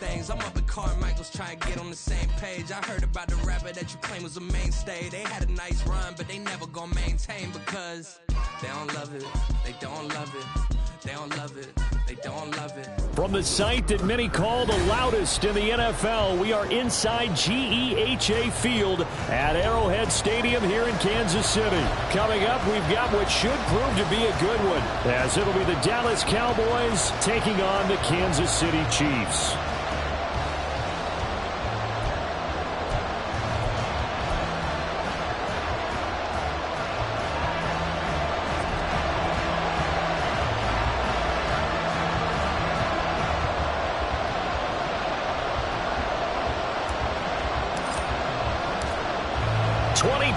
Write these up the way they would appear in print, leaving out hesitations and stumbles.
things. I'm up at Carmichael's trying to get on the same page. I heard about the rapper that you claim was a mainstay. They had a nice run, but they never gonna maintain because they don't love it, they don't love it, they don't love it, they don't love it. From the site that many call the loudest in the NFL, we are inside GEHA Field at Arrowhead Stadium here in Kansas City. Coming up, we've got what should prove to be a good one, as it'll be the Dallas Cowboys taking on the Kansas City Chiefs.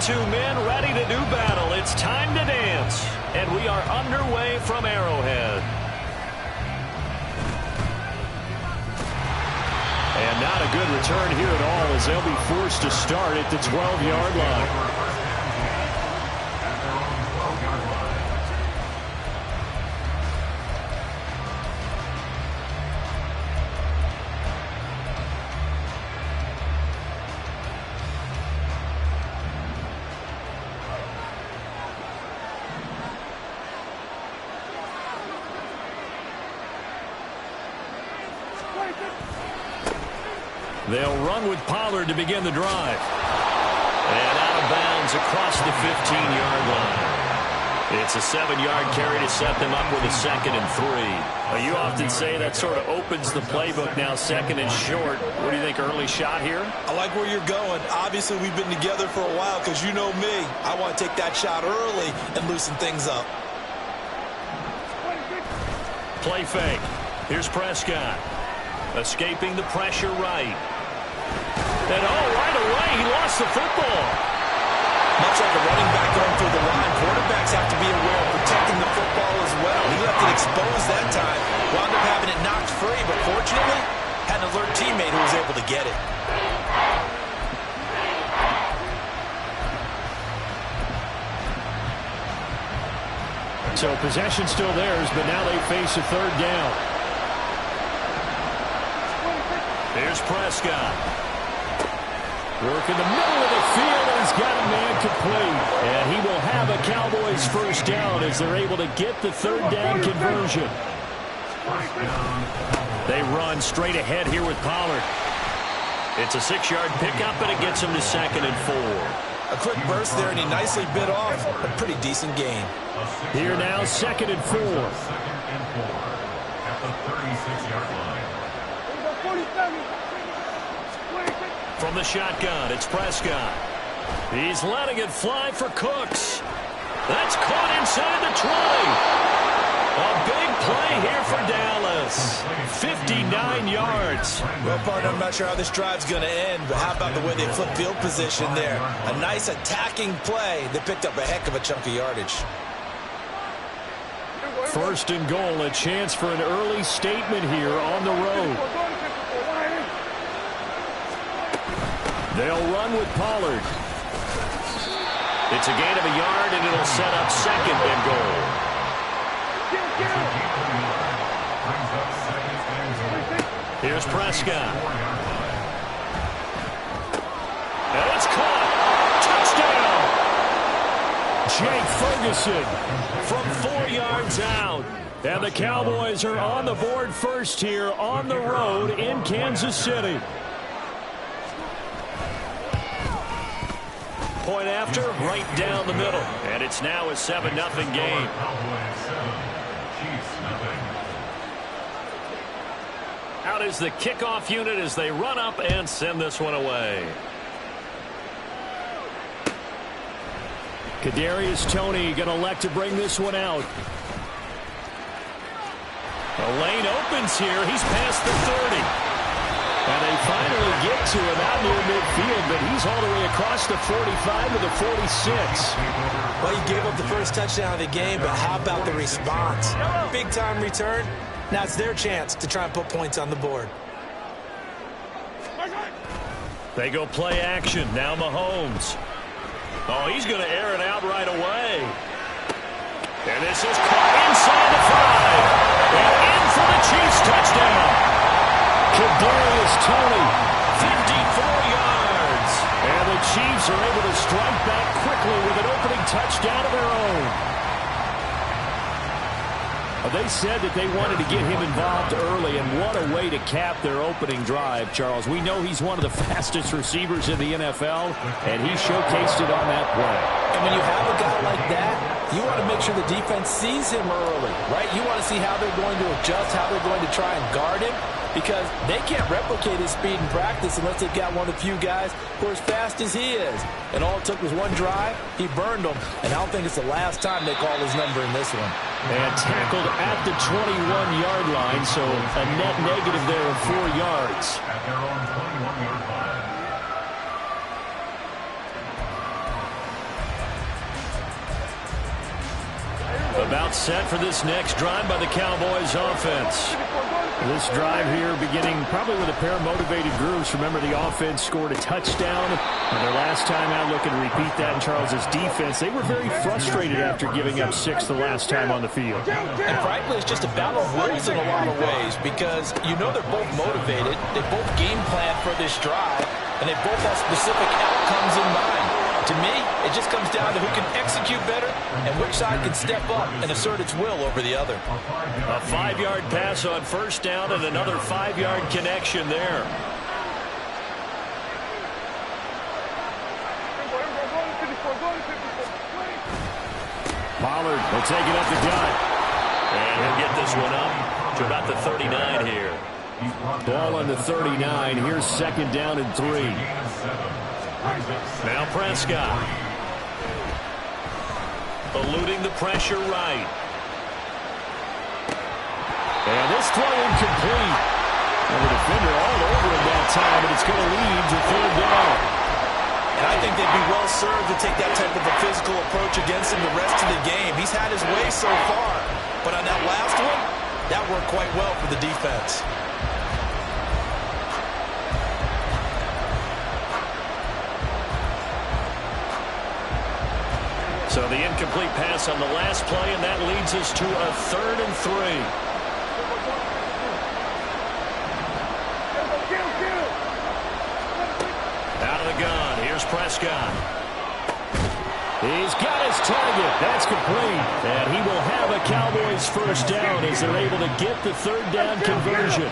Two men ready to do battle. It's time to dance. And we are underway from Arrowhead. And not a good return here at all, as they'll be forced to start at the 12-yard line. They'll run with Pollard to begin the drive. And out of bounds across the 15-yard line. It's a 7-yard carry to set them up with a 2nd and 3. You often say that sort of opens the playbook now, 2nd and short. What do you think, early shot here? I like where you're going. Obviously, we've been together for a while because you know me. I want to take that shot early and loosen things up. Play fake. Here's Prescott. Escaping the pressure right. And right away, he lost the football. Much like a running back going through the line, quarterbacks have to be aware of protecting the football as well. He left it exposed that time, wound up having it knocked free, but fortunately, had an alert teammate who was able to get it. So possession still theirs, but now they face a 3rd down. Here's Prescott. Work in the middle of the field, and he's got a man complete. And he will have a Cowboys 1st down as they're able to get the 3rd down conversion. They run straight ahead here with Pollard. It's a 6-yard pickup, and it gets him to 2nd and 4. A quick burst there, and he nicely bit off a pretty decent gain. Here now, 2nd and 4. At the 36-yard line. From the shotgun, it's Prescott. He's letting it fly for Cooks. That's caught inside the 20. A big play here for Dallas. 59 yards. Well, partner, I'm not sure how this drive's going to end, but how about the way they flip field position there? A nice attacking play. They picked up a heck of a chunk of yardage. 1st and goal, a chance for an early statement here on the road. They'll run with Pollard. It's a gain of a yard, and it'll set up 2nd and goal. Here's Prescott. And it's caught. Touchdown! Jake Ferguson from 4 yards out. And the Cowboys are on the board first here on the road in Kansas City. Point after, right down the middle. And it's now a 7-0 game. Out is the kickoff unit as they run up and send this one away. Kadarius Toney going to elect to bring this one out. The lane opens here. He's past the 30. And they finally get to him out near midfield, but he's all the way across the 45 to the 46. Well, he gave up the first touchdown of the game, but how about the response? Big-time return. Now it's their chance to try and put points on the board. They go play action. Now Mahomes. Oh, he's going to air it out right away. And this is caught inside the 5. And in for the Chiefs touchdown. Kadarius Toney, 54 yards. And the Chiefs are able to strike back quickly with an opening touchdown of their own. They said that they wanted to get him involved early, and what a way to cap their opening drive, Charles. We know he's one of the fastest receivers in the NFL, and he showcased it on that play. And when you have a guy like that, you want to make sure the defense sees him early, right? You want to see how they're going to adjust, how they're going to try and guard him, because they can't replicate his speed in practice unless they've got one of the few guys who are as fast as he is. And all it took was one drive. He burned them, and I don't think it's the last time they call his number in this one. And tackled at the 21-yard line, so a net negative there of 4 yards. At their own 21-yard line. About set for this next drive by the Cowboys offense. This drive here beginning probably with a pair of motivated groups. Remember, the offense scored a touchdown. And their last time out, looking to repeat that in Charles's defense. They were very frustrated after giving up 6 the last time on the field. And frankly, it's just a battle of wills in a lot of ways, because you know they're both motivated. They both game plan for this drive, and they both have specific outcomes in mind. To me, it just comes down to who can execute better and which side can step up and assert its will over the other. A 5-yard pass on first down and another 5-yard connection there. Pollard will take it up the gut. And he'll get this one up to about the 39 here. Ball on the 39. Here's second down and 3. Now Prescott. Eluding the pressure right. And this throw incomplete. And the defender all over him that time, but it's going to lead to third down. And I think they'd be well served to take that type of a physical approach against him the rest of the game. He's had his way so far. But on that last one, that worked quite well for the defense. So the incomplete pass on the last play, and that leads us to a 3rd and 3. Out of the gun, here's Prescott. He's got his target. That's complete. And he will have a Cowboys first down as they're able to get the third down conversion.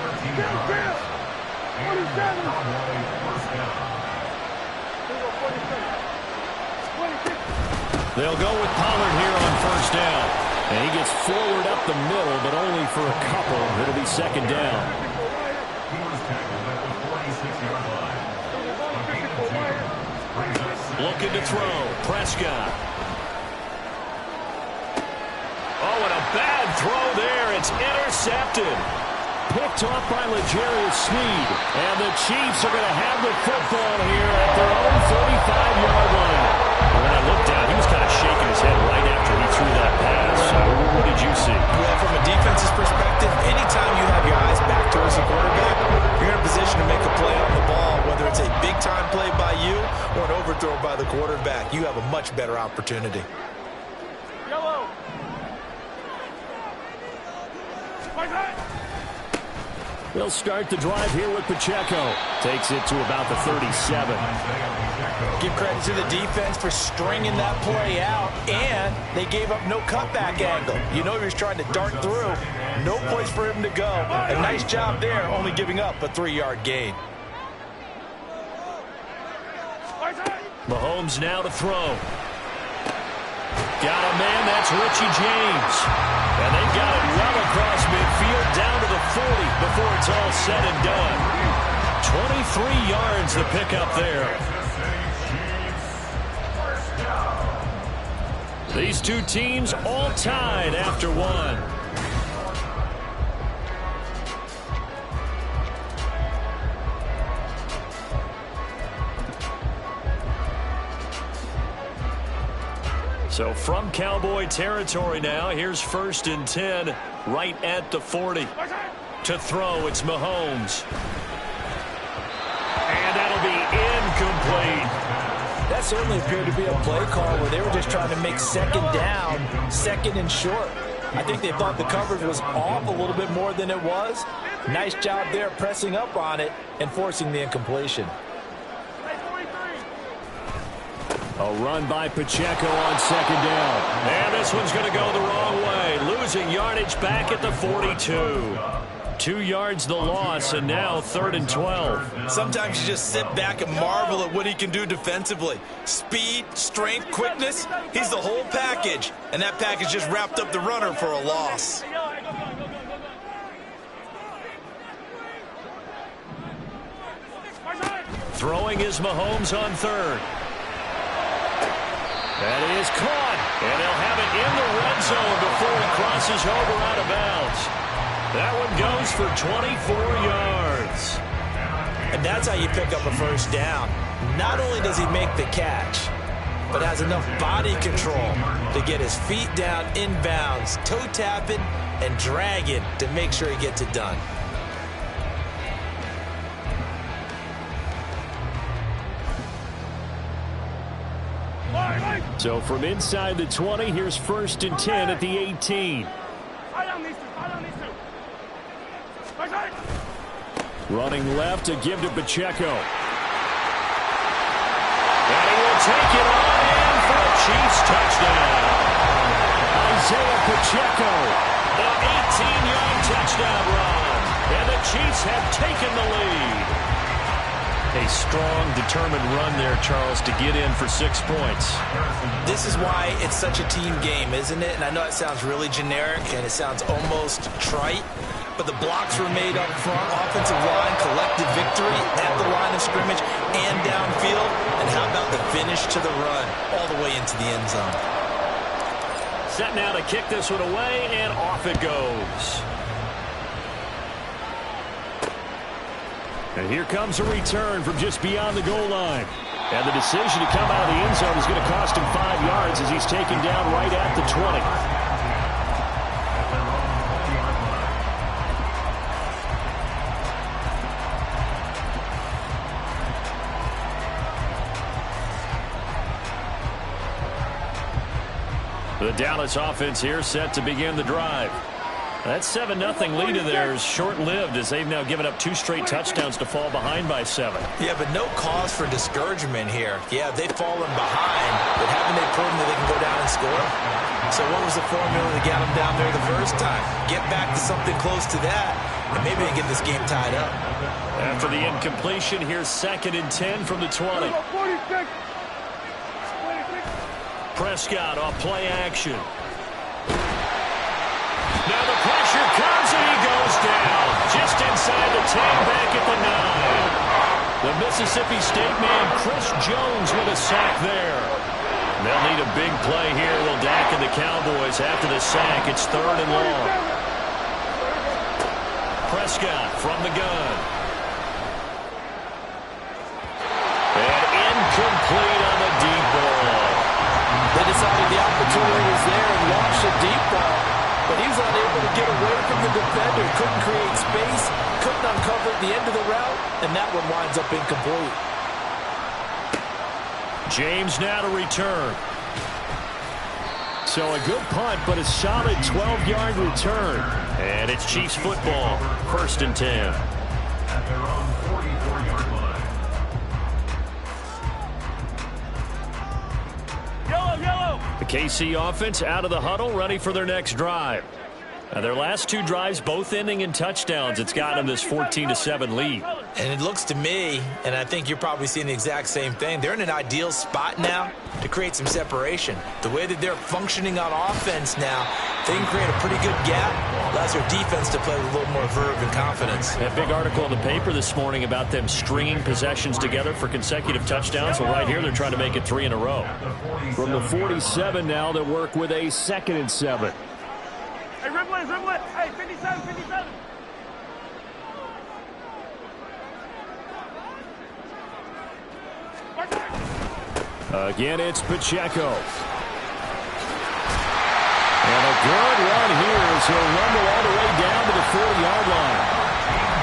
They'll go with Pollard here on first down. And he gets forward up the middle, but only for a couple. It'll be second down. He was tackled at the 46-yard line. Looking to throw. Prescott. Oh, and a bad throw there. It's intercepted. Picked off by L'Jarius Sneed. And the Chiefs are going to have the football here at their own 35-yard line. When I looked down, he was kind of shaking his head right after he threw that pass. What did you see? Well, from a defense's perspective, anytime you have your eyes back towards the quarterback, you're in a position to make a play on the ball, whether it's a big-time play by you or an overthrow by the quarterback. You have a much better opportunity. Yellow. They'll start the drive here with Pacheco. Takes it to about the 37. Give credit to the defense for stringing that play out, and they gave up no cutback angle. You know he was trying to dart through. No place for him to go. A nice job there, only giving up a 3-yard gain. Mahomes now to throw. Got a man, that's Richie James. And they got it well across midfield down to the 40 before it's all said and done. 23 yards to pick up there. These two teams all tied after one. So from Cowboy territory now, here's 1st and 10 right at the 40. To throw, it's Mahomes. And that'll be incomplete. That certainly appeared to be a play call where they were just trying to make second down, second and short. I think they thought the coverage was off a little bit more than it was, Nice job there pressing up on it and forcing the incompletion. A run by Pacheco on second down. And this one's going to go the wrong way. Losing yardage back at the 42. 2 yards the loss, and now 3rd and 12. Sometimes you just sit back and marvel at what he can do defensively. Speed, strength, quickness, he's the whole package. And that package just wrapped up the runner for a loss. Throwing is Mahomes on 3rd. That is caught, and they'll have it in the red zone before he crosses over out of bounds. That one goes for 24 yards. And that's how you pick up a first down. Not only does he make the catch, but has enough body control to get his feet down inbounds, toe tapping and dragging to make sure he gets it done. So from inside the 20, here's 1st and 10 at the 18. Running left to give to Pacheco. And he will take it on in for a Chiefs touchdown. Isaiah Pacheco, an 18-yard touchdown run. And the Chiefs have taken the lead. A strong, determined run there, Charles, to get in for 6 points. This is why it's such a team game, isn't it? And I know it sounds really generic and it sounds almost trite, but the blocks were made up front, offensive line, collective victory at the line of scrimmage and downfield. And how about the finish to the run all the way into the end zone? Set now to kick this one away, and off it goes. And here comes a return from just beyond the goal line. And the decision to come out of the end zone is going to cost him 5 yards as he's taken down right at the 20. The Dallas offense here set to begin the drive. That 7-0 lead of theirs short-lived as they've now given up 2 straight touchdowns to fall behind by 7. Yeah, but no cause for discouragement here. Yeah, they've fallen behind, but haven't they proven that they can go down and score? So what was the formula that got them down there the first time? Get back to something close to that, and maybe they get this game tied up. After the incompletion, here's 2nd and 10 from the 20. Prescott off play action. Now the pressure comes and he goes down. Just inside the 10, back at the 9. The Mississippi State man, Chris Jones, with a sack there. They'll need a big play here, will Dak and the Cowboys. After the sack, it's 3rd and long. Prescott from the gun. And incomplete on the deep ball. They decided the opportunity was there and launched a deep ball. But he was unable to get away from the defender. Couldn't create space. Couldn't uncover at the end of the route. And that one winds up incomplete. James now to return. So a good punt, but a solid 12-yard return. And it's Chiefs football. 1st and 10. At their own 44-yard line. Yellow. The KC offense out of the huddle, ready for their next drive. Now their last 2 drives, both ending in touchdowns. It's got them this 14-7 lead. And it looks to me, and I think you're probably seeing the exact same thing, they're in an ideal spot now to create some separation. The way that they're functioning on offense now, they can create a pretty good gap. Allows their defense to play with a little more verve and confidence. That big article in the paper this morning about them stringing possessions together for consecutive touchdowns. Well, right here they're trying to make it 3 in a row. From the 47 now, they work with a 2nd and 7. Hey, dribble it. Hey, 57. Again, it's Pacheco. And a good run here as he'll rumble all the way down to the 40-yard line.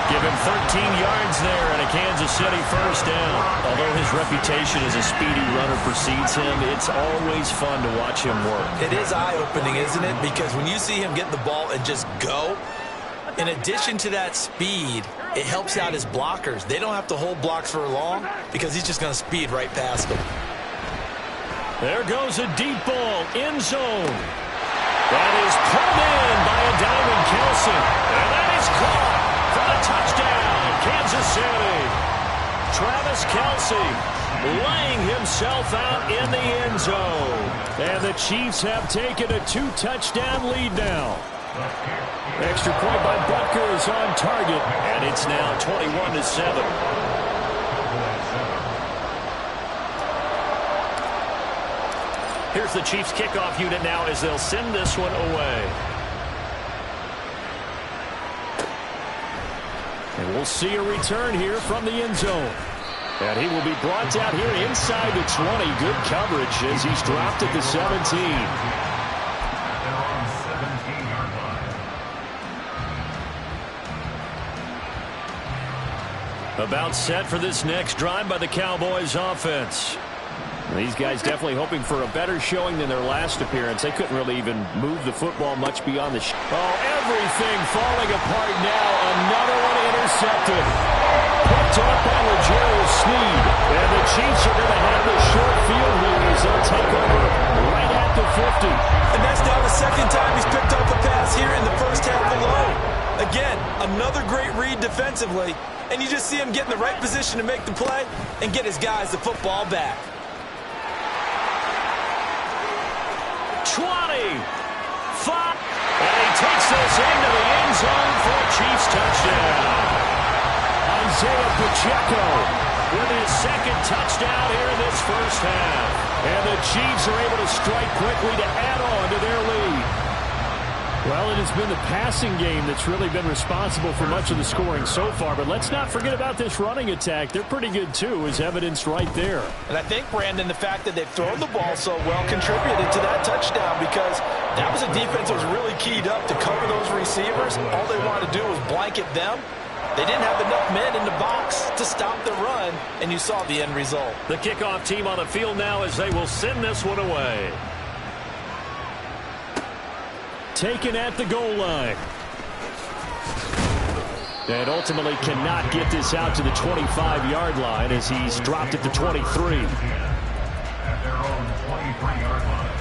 Give him 13 yards there and a Kansas City first down. Although his reputation as a speedy runner precedes him, it's always fun to watch him work. It is eye-opening, isn't it? Because when you see him get the ball and just go, In addition to that speed, it helps out his blockers. They don't have to hold blocks for long because he's just going to speed right past them. There goes a deep ball, end zone. That is pulled in by a diving Kelce. And that is caught for the touchdown, Kansas City. Travis Kelce laying himself out in the end zone. And the Chiefs have taken a 2-touchdown lead now. Extra point by Butker is on target, and it's now 21-7. Here's the Chiefs kickoff unit now as they'll send this one away. And we'll see a return here from the end zone. And he will be brought down here inside the 20. Good coverage as he's dropped at the 17. About set for this next drive by the Cowboys offense. These guys definitely hoping for a better showing than their last appearance. They couldn't really even move the football much beyond the everything falling apart now. Another one intercepted. Picked up by L'Jarius Sneed. And the Chiefs are going to have the short field here as they'll take over right at the 50. And that's now the second time he's picked up a pass here in the first half alone. Again, another great read defensively. And you just see him get in the right position to make the play and get his guys the football back. 20, 5, and he takes this into the end zone for a Chiefs touchdown. Isaiah Pacheco with his second touchdown here in this first half. And the Chiefs are able to strike quickly to add on to their lead. Well, it has been the passing game that's really been responsible for much of the scoring so far. But let's not forget about this running attack. They're pretty good, too, as evidenced right there. And I think, Brandon, the fact that they've thrown the ball so well contributed to that touchdown because that was a defense that was really keyed up to cover those receivers. All they wanted to do was blanket them. They didn't have enough men in the box to stop the run, and you saw the end result. The kickoff team on the field now as they will send this one away. Taken at the goal line. And ultimately cannot get this out to the 25-yard line as he's dropped at the 23. At their own 23-yard line.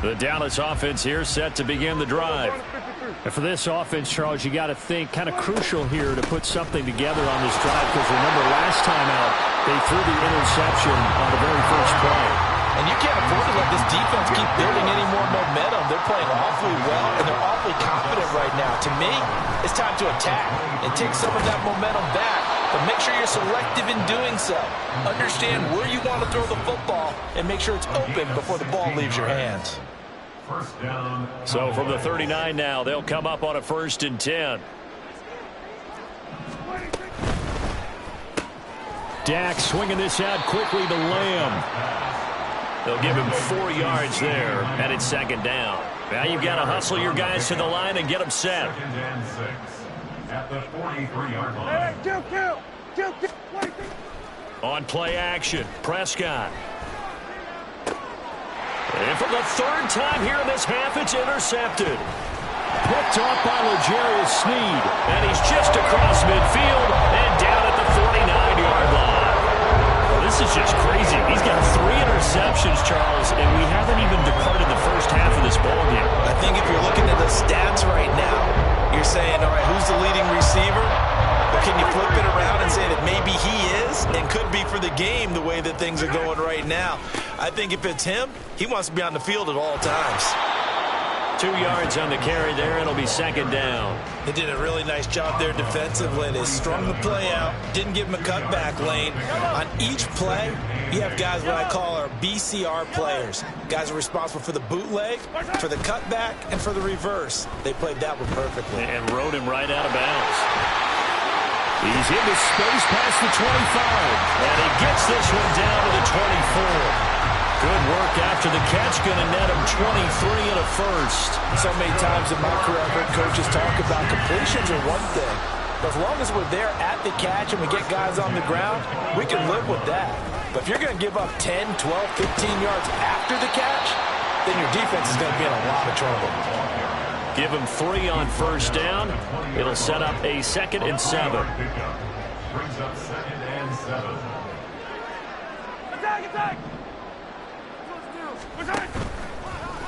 The Dallas offense here set to begin the drive. And for this offense, Charles, you got to think kind of crucial here to put something together on this drive because remember last time out they threw the interception on the very first play. And you can't afford to let this defense keep building any more momentum. They're playing awfully well, and they're awfully confident right now. To me, it's time to attack and take some of that momentum back. But make sure you're selective in doing so. Understand where you want to throw the football and make sure it's open before the ball leaves your hands. First down. So from the 39 now, they'll come up on a 1st and 10. Dak swinging this out quickly to Lamb. They'll give him 4 yards there, and it's 2nd down. Now you've got to hustle your guys to the line and get them set. 2nd and 6 at the 43-yard line. Hey, kill. On play action, Prescott. And for the 3rd time here in this half, it's intercepted. Picked off by L'Jarius Sneed, and he's just across midfield and down at the 49-yard line. This is just crazy. He's got 3 interceptions, Charles, and we haven't even departed the first half of this ballgame. I think if you're looking at the stats right now, you're saying, all right, who's the leading receiver? But can you flip it around and say that maybe he is and could be for the game the way that things are going right now? I think if it's him, he wants to be on the field at all times. 2 yards on the carry there. It'll be 2nd down. They did a really nice job there defensively. They strung the play out, didn't give him a cutback lane. On each play, you have guys what I call our BCR players. Guys are responsible for the bootleg, for the cutback, and for the reverse. They played that one perfectly. And rode him right out of bounds. He's into space past the 25. And he gets this one down to the 24. Good work after the catch, going to net him 23 and a first. So many times in my career, I've heard coaches talk about completions are one thing. But as long as we're there at the catch and we get guys on the ground, we can live with that. But if you're going to give up 10, 12, 15 yards after the catch, that's where you got to be. And I think if it's him, he wants to be on the field at all times. 2 yards on the carry there. It'll be 2nd and 10. So then your defense is going to be in a lot of trouble. Give him 3 on first down. It'll set up a 2nd and 7. Brings up 2nd and 7. Attack!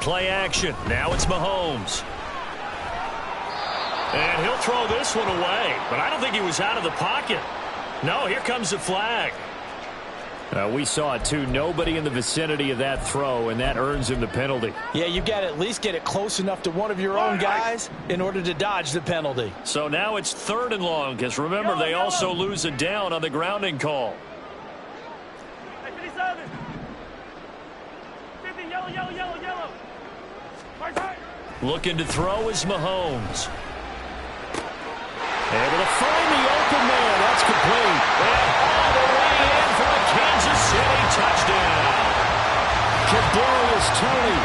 Play action. Now it's Mahomes. And he'll throw this one away. But I don't think he was out of the pocket. No, here comes the flag. We saw it, too. Nobody in the vicinity of that throw, and that earns him the penalty. Yeah, you've got to at least get it close enough to one of your own guys in order to dodge the penalty. So now it's 3rd and long, because remember, they also lose a down on the grounding call. Hey, 57. 50, yellow. Right. Looking to throw is Mahomes. Able to find the open man. That's complete. And all the way in for a Kansas City touchdown. Kadarius Toney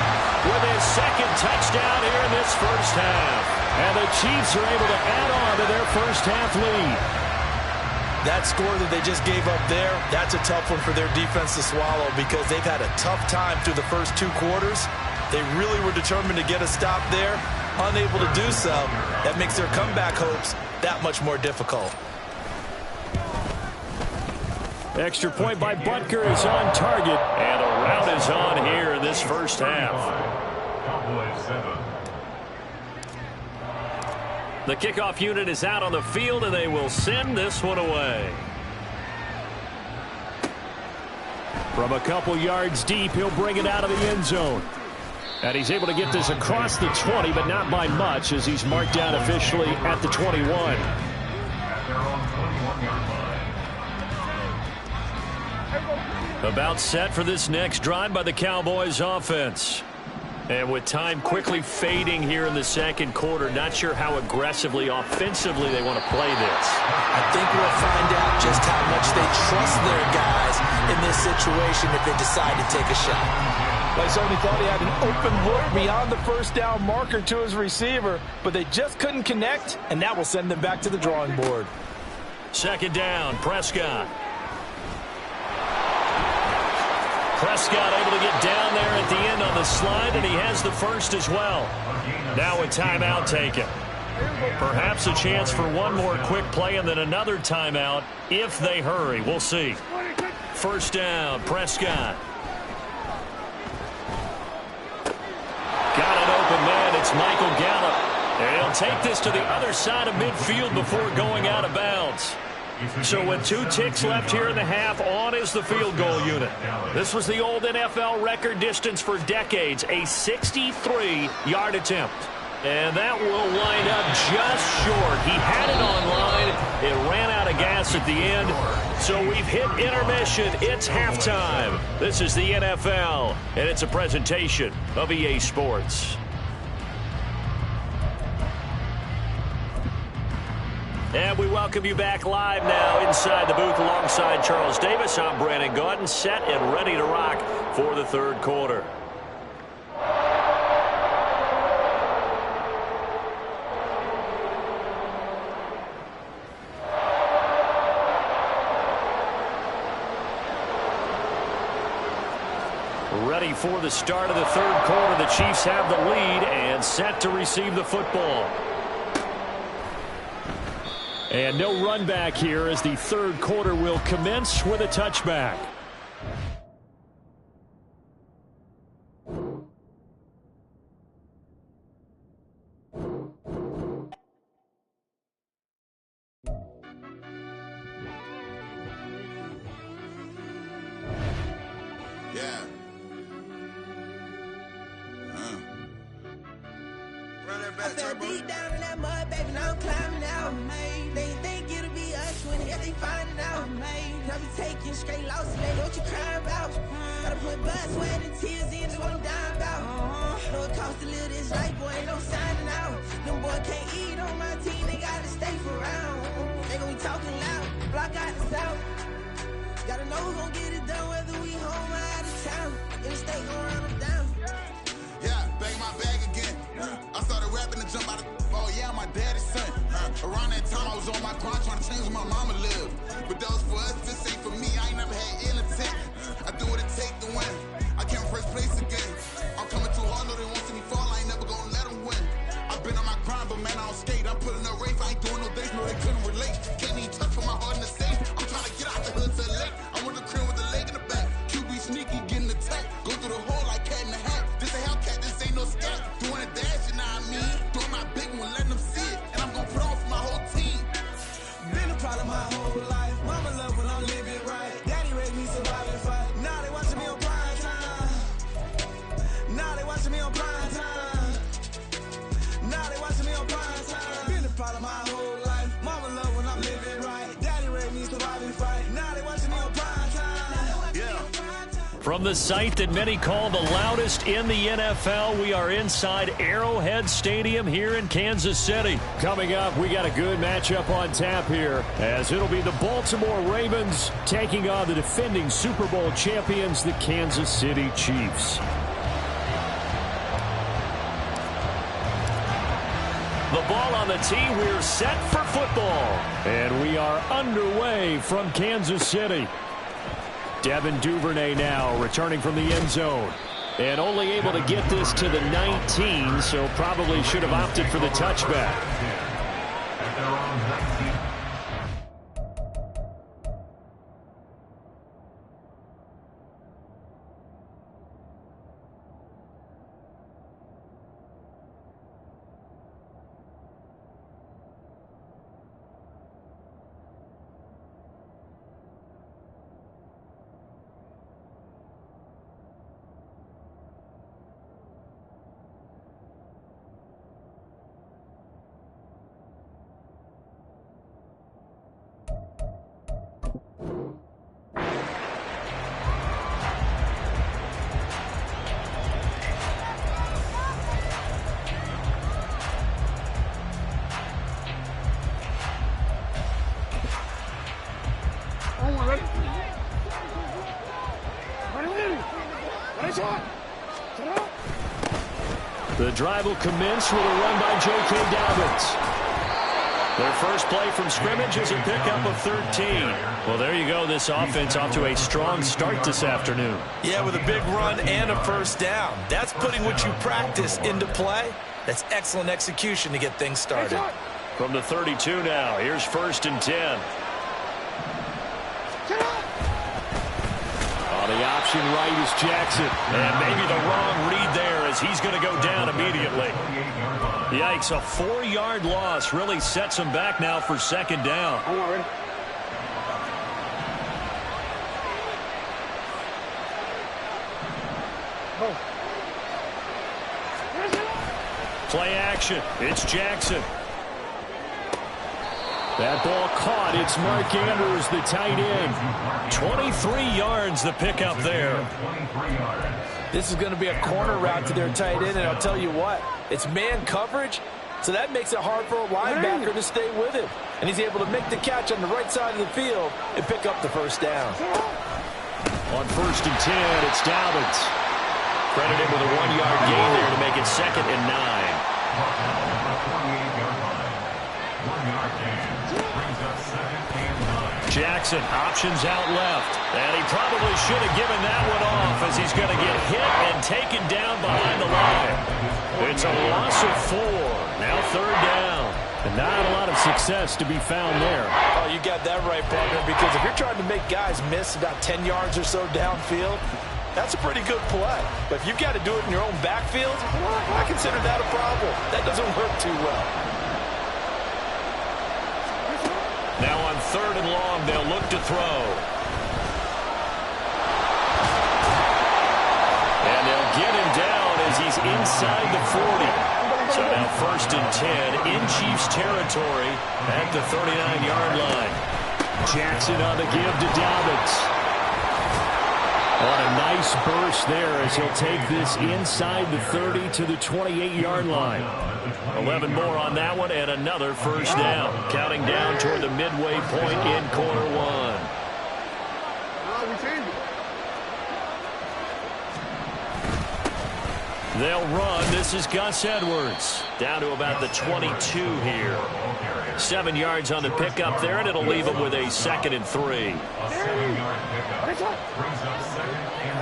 with his 2nd touchdown here in this first half. And the Chiefs are able to add on to their first half lead. That score that they just gave up there, that's a tough one for their defense to swallow because they've had a tough time through the first 2 quarters. They really were determined to get a stop there. Unable to do so, that makes their comeback hopes that much more difficult. Extra point by Butker is on target. And a rout is on here in this first half. Cowboys 7. The kickoff unit is out on the field, and they will send this one away. From a couple yards deep, he'll bring it out of the end zone. And he's able to get this across the 20, but not by much, as he's marked down officially at the 21. At their own 21-yard line. About set for this next drive by the Cowboys offense. And with time quickly fading here in the 2nd quarter, not sure how aggressively, offensively they want to play this. I think we'll find out just how much they trust their guys in this situation if they decide to take a shot. Sony thought he had an open look beyond the first down marker to his receiver, but they just couldn't connect, and that will send them back to the drawing board. 2nd down, Prescott. Prescott able to get down there at the end on the slide, and he has the first as well. Now a timeout taken. Perhaps a chance for one more quick play and then another timeout if they hurry. We'll see. 1st down, Prescott. Got an open man. It's Michael Gallup. And he'll take this to the other side of midfield before going out of bounds. So with 2 ticks left here in the half, on is the field goal unit. This was the old NFL record distance for decades, a 63-yard attempt. And that will wind up just short. He had it on line. It ran out of gas at the end. So we've hit intermission. It's halftime. This is the NFL, and it's a presentation of EA Sports. And we welcome you back live now inside the booth alongside Charles Davis. I'm Brandon Gaudin, set and ready to rock for the 3rd quarter. Ready for the start of the 3rd quarter. The Chiefs have the lead and set to receive the football. And no run back here as the 3rd quarter will commence with a touchback. Yeah. Run that back, turbo. Deep down in that mud, baby, now I'm climbing out. They think it'll be us when they find it out. I be taking straight losses, baby, what you crying about? Gotta put blood, sweat, and tears in to what I'm down about. Know it costs to live this life, boy, ain't no signing out. Them boy can't eat on my team, they gotta stay for round. They gon' be talking loud, block out the south. Gotta know who's gon' get it done, whether we home or out of town. In the state, gon' run them down. Yeah, bang my bag again. I started rapping to jump out of oh yeah, my daddy's son. Around that time, I was on my grind trying to change where my mama lived. But those for us, this ain't for me. I ain't never had ill intent. I do what it take to win. I came first place again. I'm coming to part of my whole life. Mama love when I'm living right. Daddy raised me surviving fight. Now they watching me on prime time. Yeah. From the site that many call the loudest in the NFL, we are inside Arrowhead Stadium here in Kansas City. Coming up, we got a good matchup on tap here, as it'll be the Baltimore Ravens taking on the defending Super Bowl champions, the Kansas City Chiefs. The ball on the tee, we're set for football. And we are underway from Kansas City. Devin Duvernay now returning from the end zone. And only able to get this to the 19, so probably should have opted for the touchback. At their own 19. The drive will commence with a run by J.K. Dobbins. Their first play from scrimmage is a pickup of 13. Well, there you go. This offense off to a strong start this afternoon. Yeah, with a big run and a first down. That's putting what you practice into play. That's excellent execution to get things started. From the 32 now, here's 1st and 10. The option right is Jackson. And maybe the wrong read there as he's going to go down immediately. Yikes, a 4-yard loss really sets him back now for 2nd down. Play action. It's Jackson. That ball caught. It's Mark Andrews, the tight end. 23 yards the pickup there. This is going to be a corner route to their tight end, and I'll tell you what, it's man coverage, so that makes it hard for a linebacker to stay with him. And he's able to make the catch on the right side of the field and pick up the first down. On 1st and 10, it's Dobbins. Credited with a 1-yard gain there to make it 2nd and 9. Jackson options out left. And he probably should have given that one off as he's going to get hit and taken down behind the line. It's a loss of 4. Now 3rd down. And not a lot of success to be found there. Oh, you got that right, partner, because if you're trying to make guys miss about 10 yards or so downfield, that's a pretty good play. But if you've got to do it in your own backfield, I consider that a problem. That doesn't work too well. Now on 3rd and long, they'll look to throw. And they'll get him down as he's inside the 40. So now 1st and 10 in Chiefs territory at the 39-yard line. Jackson on the give to Dobbins. On a nice burst there as he'll take this inside the 30 to the 28-yard line. 11 more on that one and another first down. Counting down toward the midway point in quarter 1. They'll run. This is Gus Edwards. Down to about the 22 here. 7 yards on the pickup there, and it'll leave him with a 2nd and 3. A 7-yard pickup brings up 2nd and 3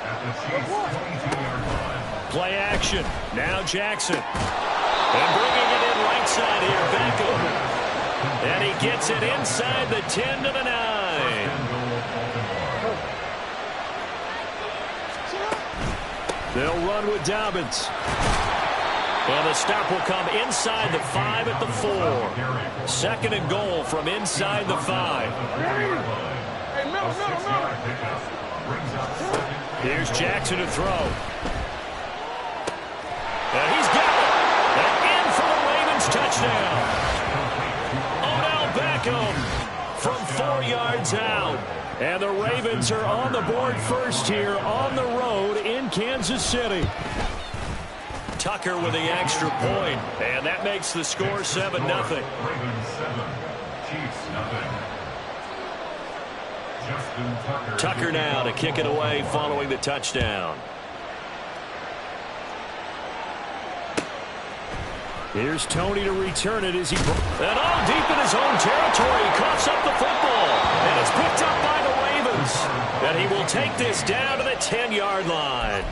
at the Chiefs' 22-yard line. Play action. Now Jackson. And bringing it in right side here, Beckham. And he gets it inside the 10 to the 9. They'll run with Dobbins. And the stop will come inside the 5 at the 4. 2nd and goal from inside the 5. Here's Jackson to throw. And he's got it. And in for the Ravens touchdown. touchdown. Odell Beckham from 4 yards out. And the Ravens are on the board first here on the road in Kansas City. Tucker with the extra point, and that makes the score 7-0. Ravens 7, Chiefs 0. Tucker now to kick it away following the touchdown. Here's Tony to return it as he... And all deep in his own territory, coughs up the football. And it's picked up by the Ravens. And he will take this down to the 10-yard line.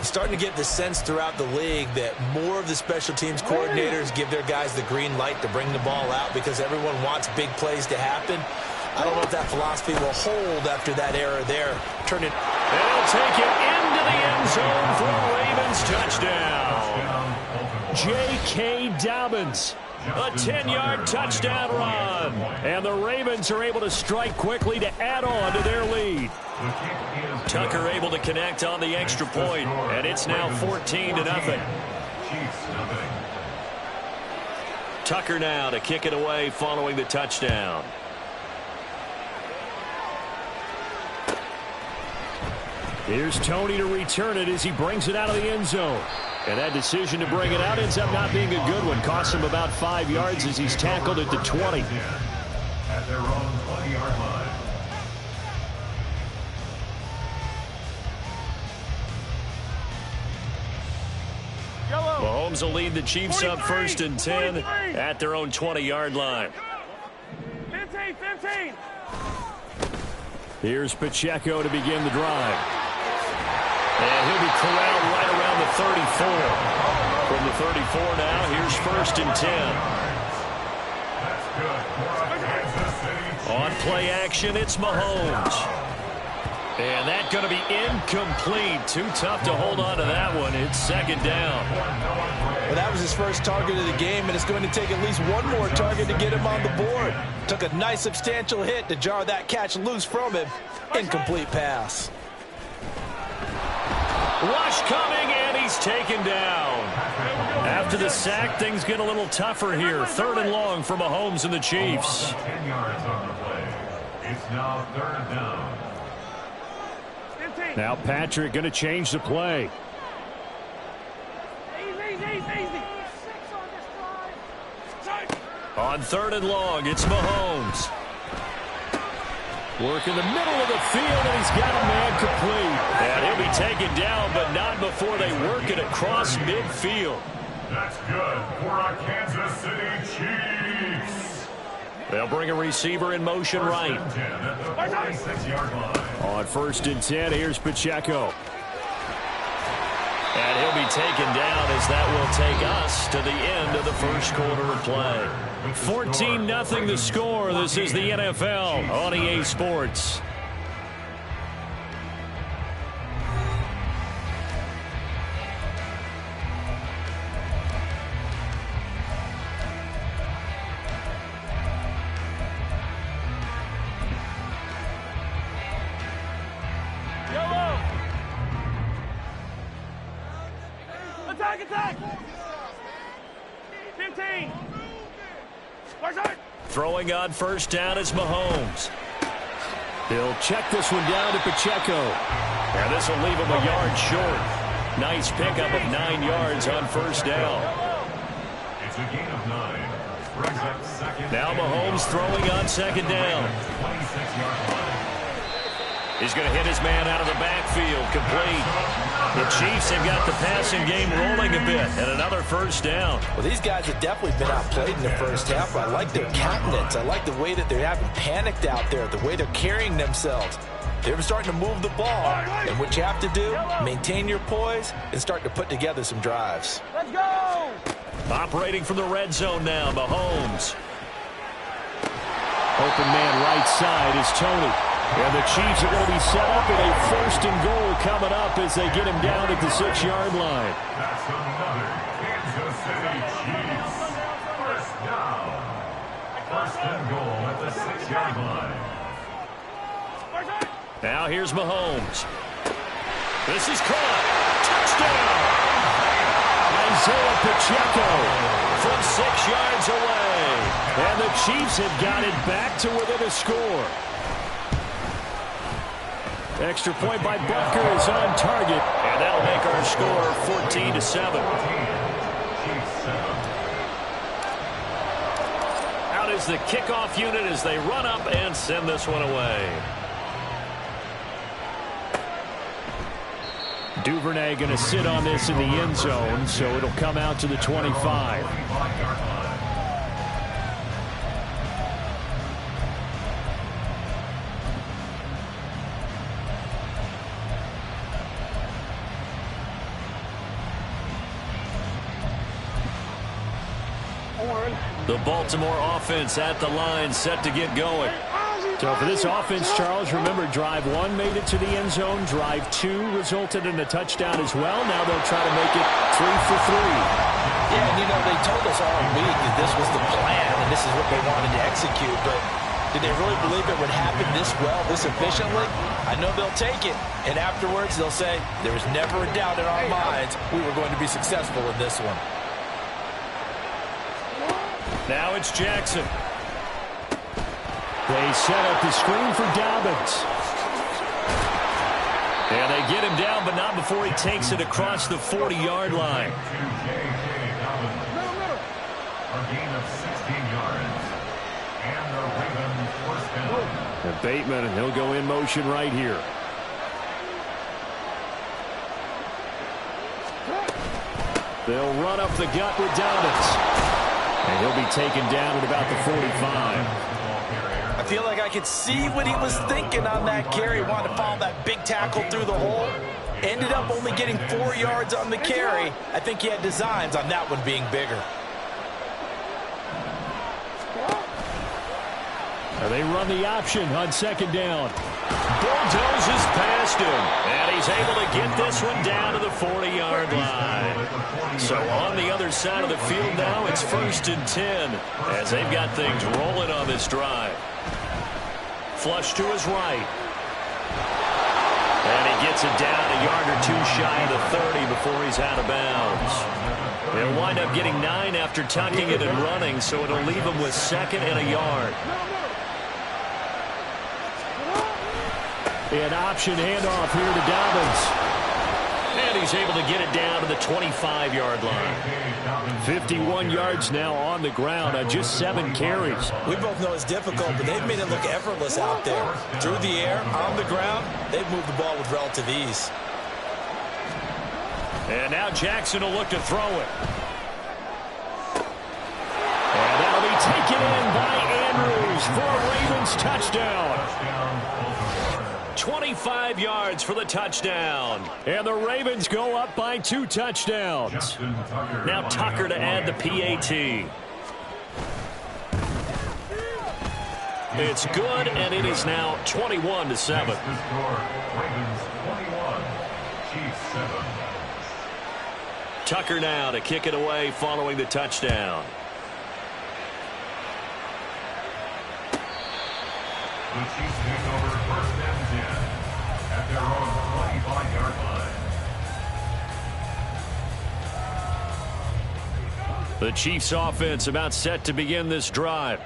Starting to get the sense throughout the league that more of the special teams coordinators give their guys the green light to bring the ball out because everyone wants big plays to happen. I don't know if that philosophy will hold after that error there. Turn it. And he'll take it into the end zone for a Ravens touchdown. J.K. Dobbins, a 10-yard touchdown run. And the Ravens are able to strike quickly to add on to their lead. Tucker able to connect on the extra point, and it's now 14-0. Tucker now to kick it away following the touchdown. Here's Tony to return it as he brings it out of the end zone. And that decision to bring it out ends up not being a good one. Costs him about 5 yards as he's tackled at the 20. At their own 20-yard line. Mahomes will lead the Chiefs up 1st and 10 at their own 20-yard line. 15. Here's Pacheco to begin the drive. And he'll be corralled right around the 34. From the 34 now, here's 1st and 10. On play action, it's Mahomes. And that's going to be incomplete. Too tough to hold on to that one. It's 2nd down. Well, that was his first target of the game, and it's going to take at least one more target to get him on the board. Took a nice substantial hit to jar that catch loose from him. Incomplete pass. Rush coming, and he's taken down. After the sack, things get a little tougher here. 3rd and long for Mahomes and the Chiefs. 10 yards on the play. It's now 3rd down. Now Patrick going to change the play. Easy. On 3rd and long, it's Mahomes. Work in the middle of the field, and he's got a man complete. And he'll be taken down, but not before they work it across midfield. That's good for our Kansas City Chiefs. They'll bring a receiver in motion right. 10 at the 46-yard line. On 1st and 10, here's Pacheco. And he'll be taken down as that will take us to the end of the first quarter of play. 14-0 the score. This is the NFL on EA Sports. Attack! 15. Throwing on 1st down is Mahomes. He'll check this one down to Pacheco. And this will leave him a yard short. Nice pickup of 9 yards on 1st down. It's a gain of 9. Brings up 2nd. Now Mahomes throwing on 2nd down. 26-yard line. He's going to hit his man out of the backfield. Complete. The Chiefs have got the passing game rolling a bit. And another 1st down. Well, these guys have definitely been outplayed in the first half. But I like their countenance. I like the way that they haven't panicked out there. The way they're carrying themselves. They're starting to move the ball. And what you have to do, maintain your poise and start to put together some drives. Let's go! Operating from the red zone now, Mahomes. Open man right side is Tony. And the Chiefs are going to be set up in a 1st and goal coming up as they get him down at the 6-yard line. That's another Kansas City Chiefs. 1st down. 1st and goal at the 6-yard line. Now here's Mahomes. This is caught. Touchdown! Isaiah Pacheco. from 6 yards away. And the Chiefs have got it back to within a score. Extra point by Butker is on target. And that'll make our score 14-7. Out is the kickoff unit as they run up and send this one away. Duvernay going to sit on this in the end zone, so it'll come out to the 25. The Baltimore offense at the line, set to get going. So for this offense, Charles, remember, drive 1 made it to the end zone. Drive 2 resulted in a touchdown as well. Now they'll try to make it 3 for 3. Yeah, and they told us all week that this was the plan and this is what they wanted to execute. But did they really believe it would happen this well, this efficiently? I know they'll take it. And afterwards, they'll say, there was never a doubt in our minds we were going to be successful in this one. Now it's Jackson. They set up the screen for Dobbins. And they get him down, but not before he takes it across the 40-yard line. A gain of 16 yards. And the Ravens first down. And Bateman, and he'll go in motion right here. They'll run up the gut with Dobbins. And he'll be taken down at about the 45. I feel like I could see what he was thinking on that carry. Wanted to follow that big tackle through the hole. Ended up only getting 4 yards on the carry. I think he had designs on that one being bigger. And they run the option on second down. Bulldozes past him. And he's able to get this one down to the 40-yard line. So on the other side of the field now, it's 1st and 10 as they've got things rolling on this drive. Flush to his right. And he gets it down a yard or 2 shy of the 30 before he's out of bounds. They'll wind up getting 9 after tucking it and running, so it'll leave him with 2nd and a yard. An option handoff here to Dobbins. And he's able to get it down to the 25-yard line. 51 yards now on the ground on just 7 carries. We both know it's difficult, but they've made it look effortless out there. Through the air, on the ground, they've moved the ball with relative ease. And now Jackson will look to throw it. And that'll be taken in by Andrews for a Ravens touchdown. 25 yards for the touchdown. And the Ravens go up by 2 touchdowns. Now Tucker to add the PAT. It's good, and it is now 21-7. Ravens 21, Chiefs 7. Tucker now to kick it away following the touchdown. The Chiefs take over 1st and 10 at their own 25-yard line. The Chiefs offense about set to begin this drive.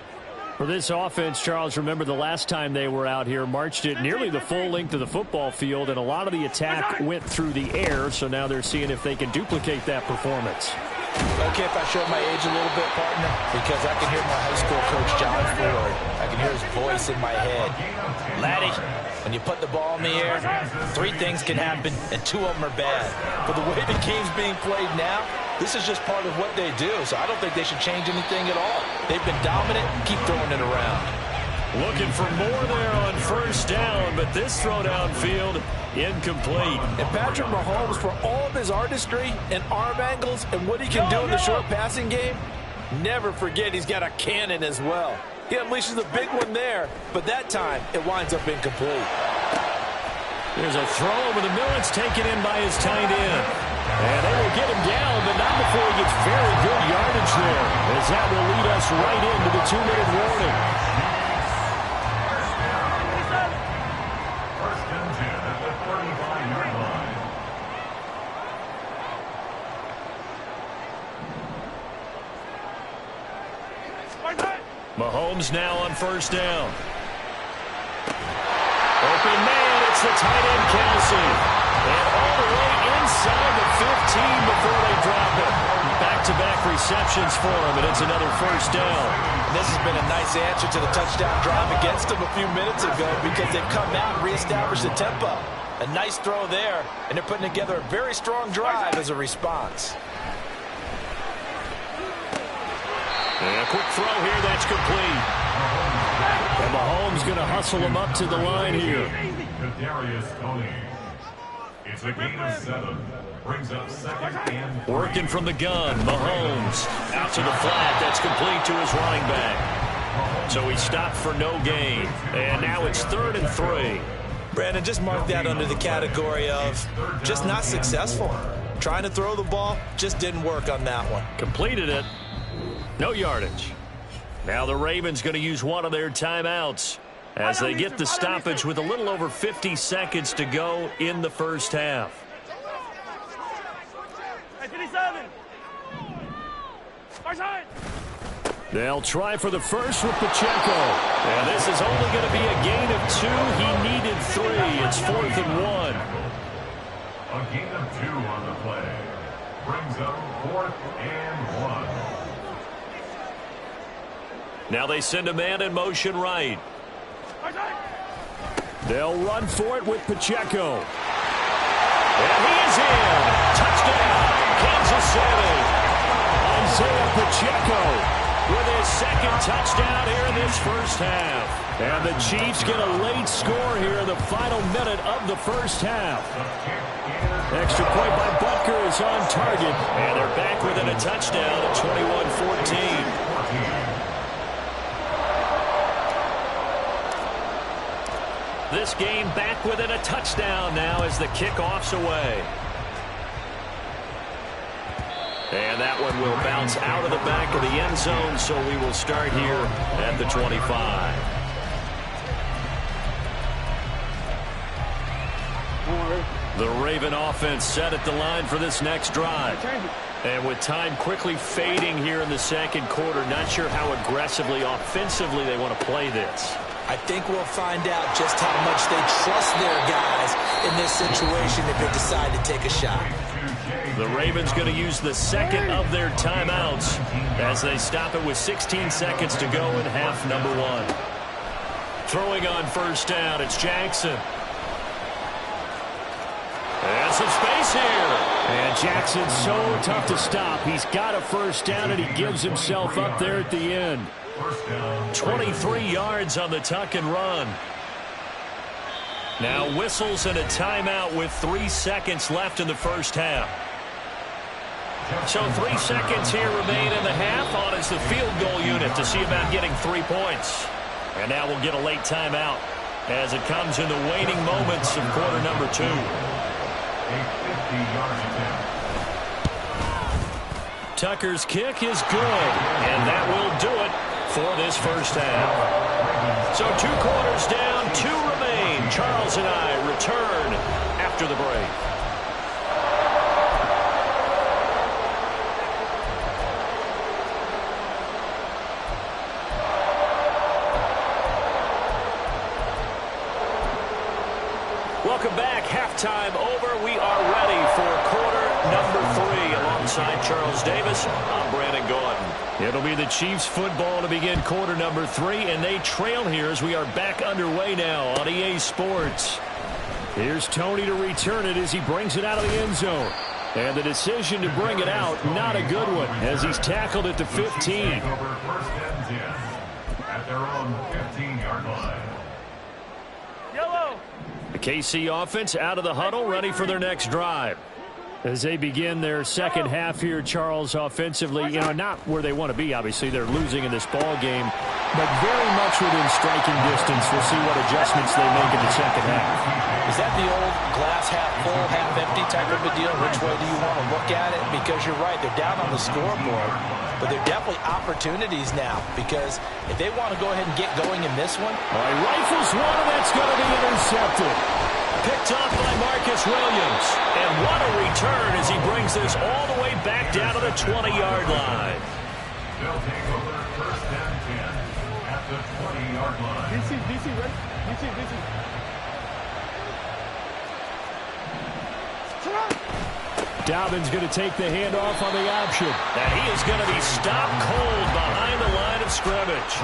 For this offense, Charles, remember the last time they were out here, marched it nearly the full length of the football field, and a lot of the attack went through the air, so now they're seeing if they can duplicate that performance. Okay, if I showed my age a little bit, partner, because I can hear my high school coach, John Ford. I can hear his voice in my head. Laddie, when you put the ball in the air, 3 things can happen, and 2 of them are bad. But the way the game's being played now, this is just part of what they do, so I don't think they should change anything at all. They've been dominant. Keep throwing it around. Looking for more there on 1st down, but this throw downfield, incomplete. And Patrick Mahomes, for all of his artistry and arm angles and what he can do in the short passing game, never forget he's got a cannon as well. He unleashes a big one there, but that time it winds up incomplete. There's a throw over the middle. It's taken in by his tight end. And they will get him down, but not before he gets very good yardage there, as that will lead us right into the 2-minute warning. Mahomes now on first down. Open man, it's the tight end Kelsey. And all the way inside the 15 before they drop it. Back-to-back receptions for him, and it's another first down. And this has been a nice answer to the touchdown drive against them a few minutes ago because they've come out and reestablished the tempo. A nice throw there, and they're putting together a very strong drive as a response. And a quick throw here, that's complete. And Mahomes going to hustle him up to the line here. Kadarius Toney. It's a gain of 7. Brings up second and 3. Working from the gun, Mahomes out to the flat. That's complete to his running back. So he stopped for no gain. And now it's 3rd and 3. Brandon, just mark that under the category of just not successful. Trying to throw the ball, just didn't work on that one. Completed it. No yardage. Now the Ravens going to use one of their timeouts as they get the stoppage with a little over 50 seconds to go in the first half. They'll try for the first with Pacheco. And this is only going to be a gain of 2. He needed 3. It's 4th and 1. A gain of 2 on the play. Brings up 4th and 1. Now they send a man in motion right. They'll run for it with Pacheco. And he is in. Touchdown, Kansas City. Isaiah Pacheco with his 2nd touchdown here in this first half. And the Chiefs get a late score here in the final minute of the first half. Extra point by Butker is on target. And they're back within a touchdown at 21-14. This game back within a touchdown now as the kickoff's away. And that one will bounce out of the back of the end zone, so we will start here at the 25. The Raven offense set at the line for this next drive. And with time quickly fading here in the second quarter, not sure how aggressively, offensively they want to play this. I think we'll find out just how much they trust their guys in this situation if they decide to take a shot. The Ravens going to use the 2nd of their timeouts as they stop it with 16 seconds to go in half number 1. Throwing on first down, it's Jackson. And some space here. And Jackson's so tough to stop. He's got a first down, and he gives himself up there at the end. 23 yards on the tuck and run. Now whistles and a timeout with 3 seconds left in the first half. So 3 seconds here remain in the half. On is the field goal unit to see about getting 3 points. And now we'll get a late timeout as it comes in the waning moments of quarter number 2. Tucker's kick is good, and that will do it for this first half. So 2 quarters down, 2 remain. Charles and I return after the break. Welcome back. Halftime over. We are ready for quarter number 3. Alongside Charles Davis, I'm Brandon Gaudin. It'll be the Chiefs football to begin quarter number 3, and they trail here as we are back underway now on EA Sports. Here's Toney to return it as he brings it out of the end zone. And the decision to bring it out, not a good one, as he's tackled at the 15. First and 10 at their own 15-yard line. Yellow. The KC offense out of the huddle, ready for their next drive. As they begin their second half here, Charles, offensively, not where they want to be, obviously. They're losing in this ball game, but very much within striking distance. We'll see what adjustments they make in the second half. Is that the old glass half full, half empty type of a deal? Which way do you want to look at it? Because you're right, they're down on the scoreboard, but they're definitely opportunities now, because if they want to go ahead and get going in this one. All right, rifles one, and that's going to be intercepted. Picked off by Marcus Williams. And what a return as he brings this all the way back down to the 20-yard line. They'll take over first and 10. line. DC, ready? DC. Dobbins going to take the handoff on the option. And he is going to be stopped cold behind the line of scrimmage.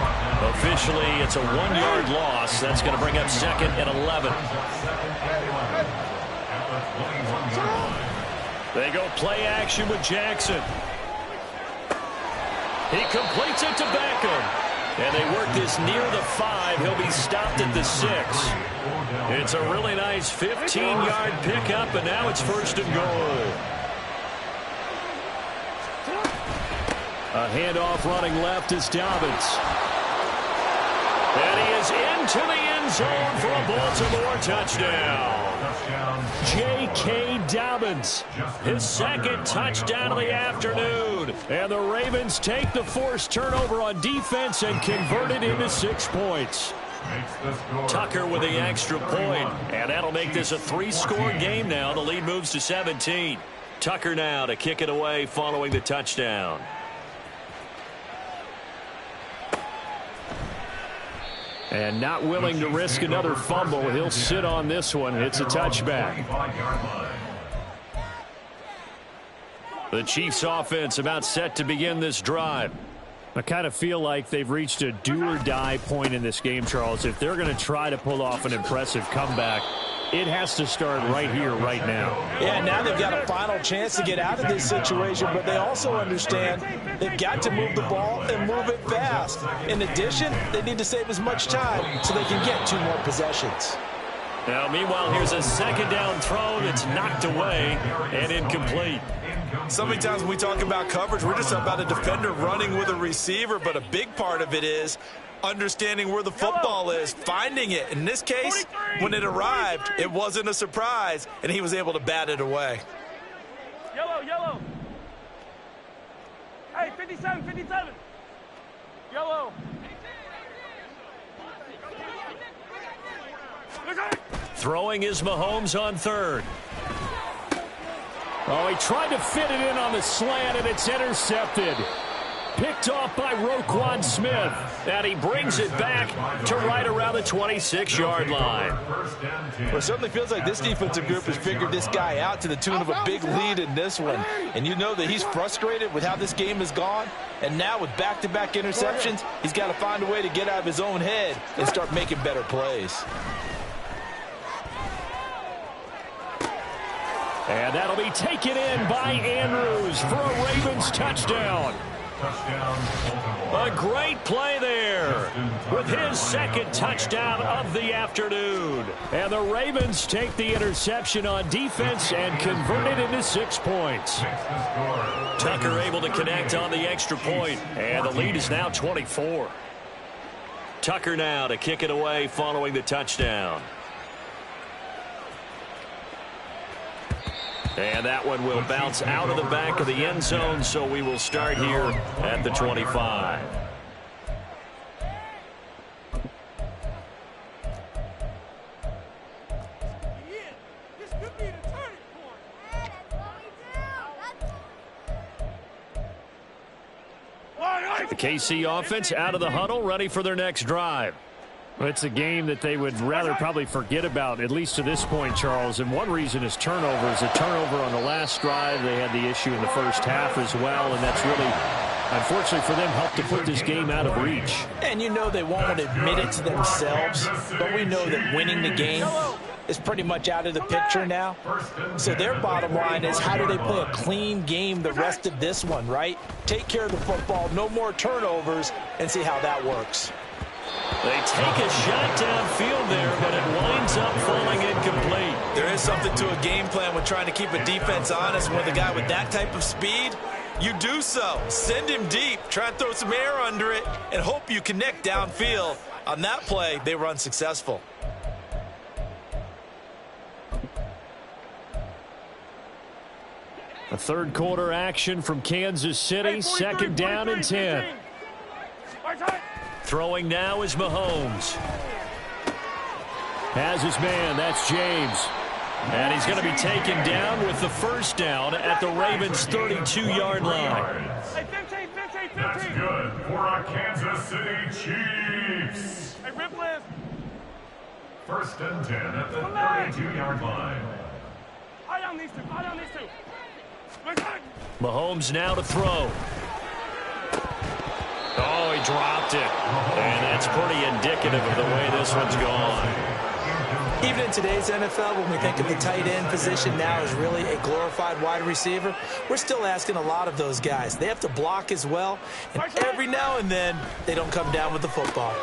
Officially, it's a 1-yard loss. That's going to bring up 2nd and 11. They go play action with Jackson. He completes it to Beckham. And they work this near the 5. He'll be stopped at the 6. It's a really nice 15-yard pickup, and now it's 1st and goal. A handoff running left is Dobbins. And he is into the end zone for a Baltimore touchdown. J.K. Dobbins, his 2nd touchdown of the afternoon. And the Ravens take the forced turnover on defense and convert it into 6 points. Tucker with the extra point, and that'll make this a 3-score game now. The lead moves to 17. Tucker now to kick it away following the touchdown. And not willing to risk another fumble. He'll sit on this one. It's a touchback. The Chiefs offense about set to begin this drive. I kind of feel like they've reached a do-or-die point in this game, Charles. If they're going to try to pull off an impressive comeback, it has to start right here, right now. Yeah, now they've got a final chance to get out of this situation, but they also understand they've got to move the ball and move it fast. In addition, they need to save as much time so they can get 2 more possessions. Now, meanwhile, here's a 2nd down throw that's knocked away and incomplete. So many times when we talk about coverage, we're just about a defender running with a receiver, but a big part of it is understanding where the football is, finding it. In this case, when it arrived, it wasn't a surprise, and he was able to bat it away. Yellow. Hey, 57. Yellow. Throwing is Mahomes on 3rd. Oh, he tried to fit it in on the slant, and it's intercepted. Picked off by Roquan Smith. And he brings it back to right around the 26-yard line. Well, it certainly feels like this defensive group has figured this guy out to the tune of a big lead in this one. And you know that he's frustrated with how this game has gone. And now with back-to-back interceptions, he's got to find a way to get out of his own head and start making better plays. And that'll be taken in by Andrews for a Ravens touchdown. A great play there with his 2nd touchdown of the afternoon. And the Ravens take the interception on defense and convert it into 6 points. Tucker able to connect on the extra point, and the lead is now 24. Tucker now to kick it away following the touchdown. And that one will bounce out of the back of the end zone, so we will start here at the 25. This could be the turning point. The KC offense out of the huddle, ready for their next drive. Well, it's a game that they would rather probably forget about, at least to this point, Charles. And one reason is turnovers. A turnover on the last drive. They had the issue in the first half as well, and that's really, unfortunately for them, helped to put this game out of reach. And you know they won't admit it to themselves, but we know that winning the game is pretty much out of the picture now. So their bottom line is, how do they play a clean game the rest of this one, right? Take care of the football, no more turnovers, and see how that works. They take a shot downfield there, but it winds up falling incomplete. There is something to a game plan with trying to keep a defense honest. With a guy with that type of speed, you do so. Send him deep, try and throw some air under it, and hope you connect downfield. On that play, they were unsuccessful. A 3rd quarter action from Kansas City, 2nd down and 10. Throwing now is Mahomes. Has his man, that's James. And he's going to be taken down with the 1st down at the Ravens' 32-yard line. Hey, 15, That's good for our Kansas City Chiefs. Hey, rip left. First and 10 at the 32-yard line. Eye on these two. Mahomes now to throw. Oh, he dropped it. And that's pretty indicative of the way this one's gone. Even in today's NFL, when we think of the tight end position now as really a glorified wide receiver, we're still asking a lot of those guys. They have to block as well, and every now and then, they don't come down with the football.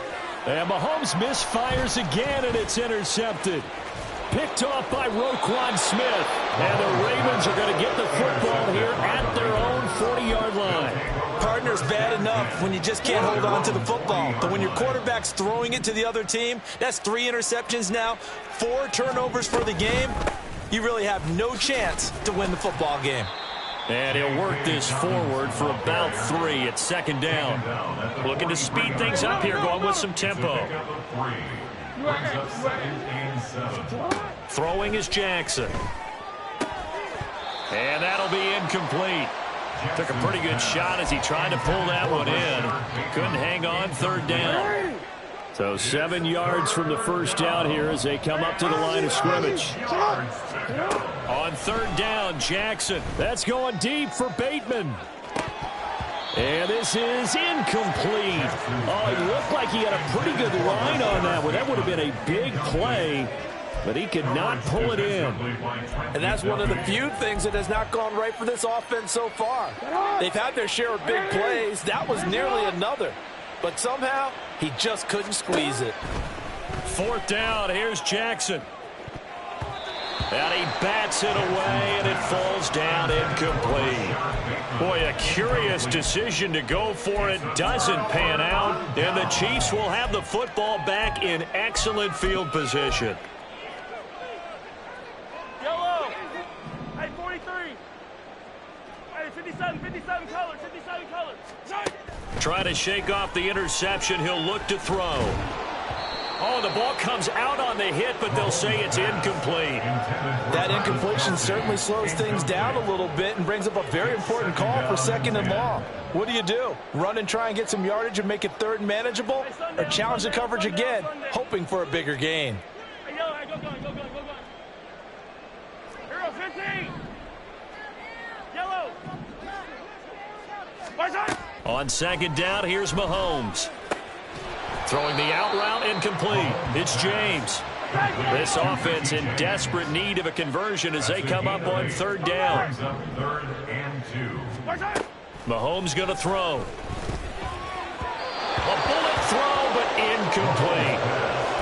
And Mahomes misfires again, and it's intercepted. Picked off by Roquan Smith. And the Ravens are going to get the football here at their own 40-yard line. Partner's bad enough when you just can't hold on to the football. But when your quarterback's throwing it to the other team, that's 3 interceptions now, 4 turnovers for the game. You really have no chance to win the football game. And he'll work this forward for about 3 at second down. Looking to speed things up here, going with some tempo. Throwing is Jackson. And that'll be incomplete. Took a pretty good shot as he tried to pull that one in. Couldn't hang on, third down. So 7 yards from the first down here as they come up to the line of scrimmage. On third down, Jackson. That's going deep for Bateman. And this is incomplete. Oh, he looked like he had a pretty good line on that one. That would have been a big play, but he could not pull it in. And that's one of the few things that has not gone right for this offense so far. They've had their share of big plays. That was nearly another. But somehow, he just couldn't squeeze it. Fourth down, here's Jackson. And he bats it away, and it falls down incomplete. Boy, a curious decision to go for it. Doesn't pan out, and the Chiefs will have the football back in excellent field position. Yellow. Hey, 43. Hey, 57 colors. Try to shake off the interception. He'll look to throw. Oh, the ball comes out on the hit, but they'll say it's incomplete. That incompletion certainly slows things down a little bit and brings up a very important call for second and long. What do? Run and try and get some yardage and make it third and manageable? Or challenge the coverage again, hoping for a bigger gain? Hey, yellow, hey, go. Hero, 15. Yellow. On second down, here's Mahomes. Throwing the out route, incomplete. It's James. This offense in desperate need of a conversion as they come up on third down. Mahomes going to throw. A bullet throw, but incomplete.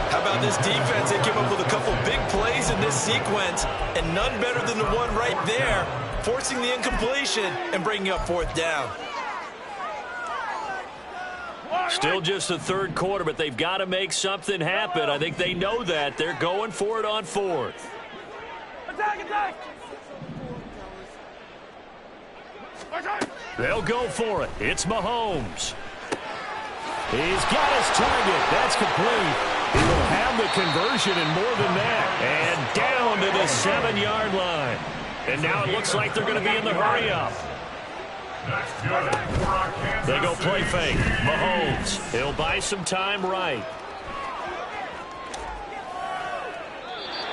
How about this defense? They came up with a couple big plays in this sequence, and none better than the one right there, forcing the incompletion and bringing up fourth down. Still just the third quarter, but they've got to make something happen. I think they know that. They're going for it on fourth. Attack! They'll go for it. It's Mahomes. He's got his target. That's complete. He will have the conversion and more than that. And down to the 7-yard line. And now it looks like they're going to be in the hurry-up. They go play fake. Mahomes. He'll buy some time right.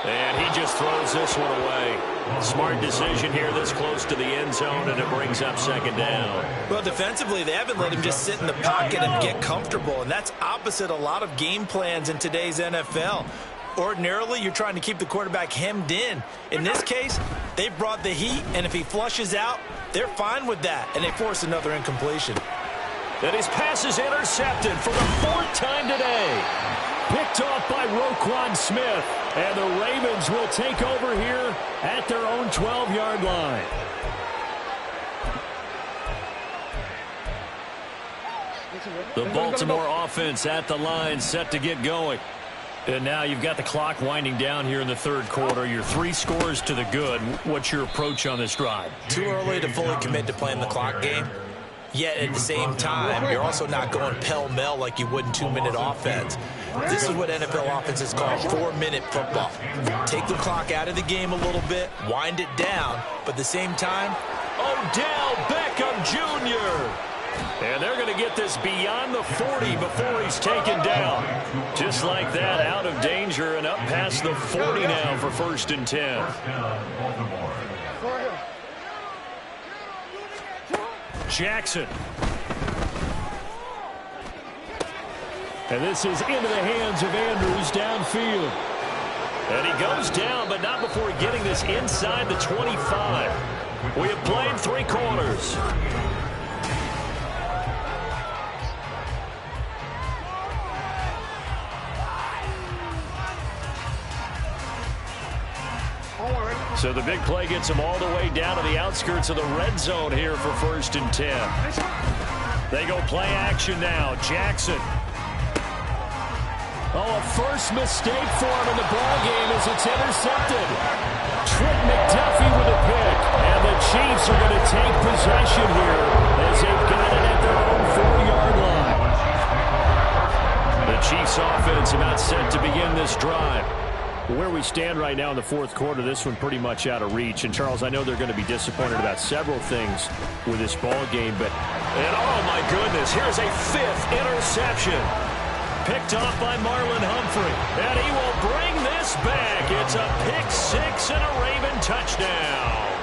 And he just throws this one away. Smart decision here this close to the end zone, and it brings up second down. Well, defensively, they haven't let him just sit in the pocket and get comfortable, and that's opposite a lot of game plans in today's NFL. Ordinarily, you're trying to keep the quarterback hemmed in. In this case, they brought the heat, and if he flushes out, they're fine with that, and they force another incompletion. And his pass is intercepted for the 4th time today. Picked off by Roquan Smith, and the Ravens will take over here at their own 12-yard line. The Baltimore offense at the line, set to get going. And now you've got the clock winding down here in the third quarter. You're 3 scores to the good. What's your approach on this drive? Too early to fully commit to playing the clock game. Yet at the same time, you're also not going pell-mell like you would in 2-minute offense. This is what NFL offenses call 4-minute football. Take the clock out of the game a little bit, wind it down, but at the same time, Odell Beckham Jr. And they're going to get this beyond the 40 before he's taken down. Just like that, out of danger and up past the 40 now for 1st and 10. Jackson. And this is into the hands of Andrews downfield. And he goes down, but not before getting this inside the 25. We have played 3 quarters. So the big play gets him all the way down to the outskirts of the red zone here for 1st and 10. They go play action now. Jackson. Oh, a first mistake for him in the ballgame as it's intercepted. Trent McDuffie with a pick. And the Chiefs are going to take possession here as they've got it at their own 4-yard line. The Chiefs offense about set to begin this drive. Where we stand right now in the 4th quarter, this one pretty much out of reach. And, Charles, I know they're going to be disappointed about several things with this ball game, but oh, my goodness, here's a 5th interception. Picked off by Marlon Humphrey, and he will bring this back. It's a pick 6 and a Raven touchdown.